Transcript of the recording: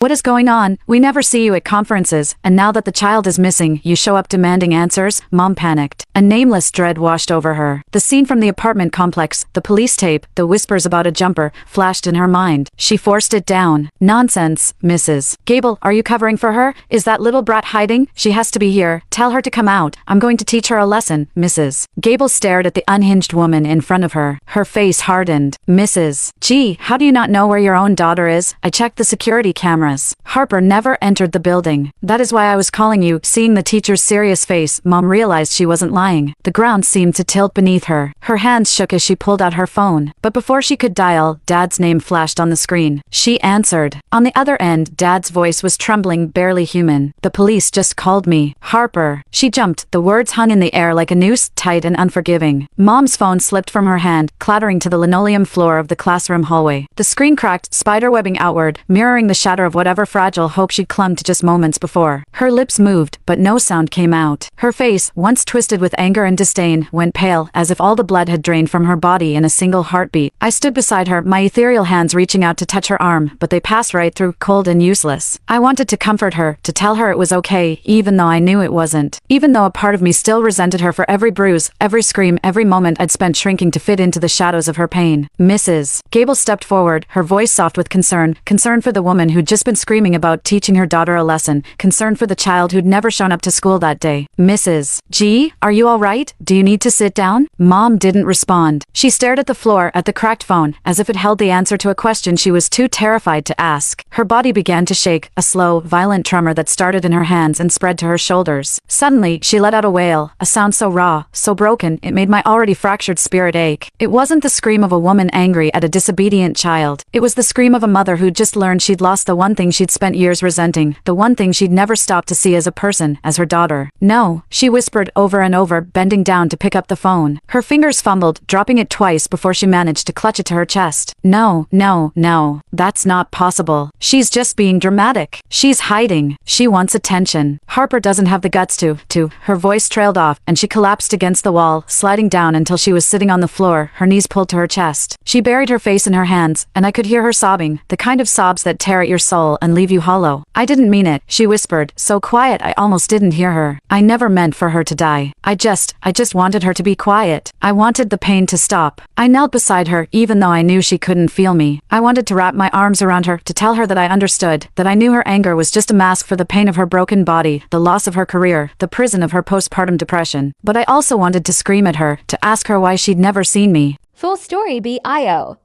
What is going on? We never see you at conferences, and now that the child is missing, you show up demanding answers? Mom panicked. A nameless dread washed over her. The scene from the apartment complex, the police tape, the whispers about a jumper, flashed in her mind. She forced it down. Nonsense, Mrs. Gable, are you covering for her? Is that little brat hiding? She has to be here. Tell her to come out. I'm going to teach her a lesson, Mrs. Gable stared at the unhinged woman in front of her. Her face hardened. Mrs. Gee, how do you not know where your own daughter is? I checked the security cameras. Harper never entered the building. That is why I was calling you. Seeing the teacher's serious face, Mom realized she wasn't lying. The ground seemed to tilt beneath her. Her hands shook as she pulled out her phone. But before she could dial, Dad's name flashed on the screen. She answered. On the other end, Dad's voice was trembling, barely human. The police just called me. Harper. She jumped. The words hung in the air like a noose, tight and unforgiving. Mom's phone slipped from her hand, clattering to the linoleum floor of the classroom hallway. The screen cracked, spiderwebbing outward, mirroring the shatter of whatever fragile hope she'd clung to just moments before. Her lips moved, but no sound came out. Her face, once twisted with anger and disdain, went pale, as if all the blood had drained from her body in a single heartbeat. I stood beside her, my ethereal hands reaching out to touch her arm, but they passed right through, cold and useless. I wanted to comfort her, to tell her it was okay, even though I knew it wasn't. Even though a part of me still resented her for every bruise, every scream, every moment I'd spent shrinking to fit into the shadows of her pain. Mrs. Gable stepped forward, her voice soft with concern for the woman who'd just been screaming about teaching her daughter a lesson, concern for the child who'd never shown up to school that day. Mrs. G, are you all right? Do you need to sit down? Mom didn't respond. She stared at the floor, at the cracked phone, as if it held the answer to a question she was too terrified to ask. Her body began to shake, a slow, violent tremor that started in her hands and spread to her shoulders. Suddenly, she let out a wail, a sound so raw, so broken, it made my already fractured spirit ache. It wasn't the scream of a woman angry at a disobedient child. It was the scream of a mother who'd just learned she'd lost the one thing she'd spent years resenting, the one thing she'd never stopped to see as a person, as her daughter. No, she whispered over and over, bending down to pick up the phone. Her fingers fumbled, dropping it twice before she managed to clutch it to her chest. No, no, no. That's not possible. She's just being dramatic. She's hiding. She wants attention. Harper doesn't have the guts to. Her voice trailed off, and she collapsed against the wall, sliding down until she was sitting on the floor, her knees pulled to her chest. She buried her face in her hands, and I could hear her sobbing, the kind of sobs that tear at your soul and leave you hollow. I didn't mean it, she whispered, so quiet I almost didn't hear her. I never meant for her to die. I just wanted her to be quiet. I wanted the pain to stop. I knelt beside her, even though I knew she couldn't feel me. I wanted to wrap my arms around her, to tell her that I understood, that I knew her anger was just a mask for the pain of her broken body, the loss of her career, the prison of her postpartum depression. But I also wanted to scream at her, to ask her why she'd never seen me. Full story BIO.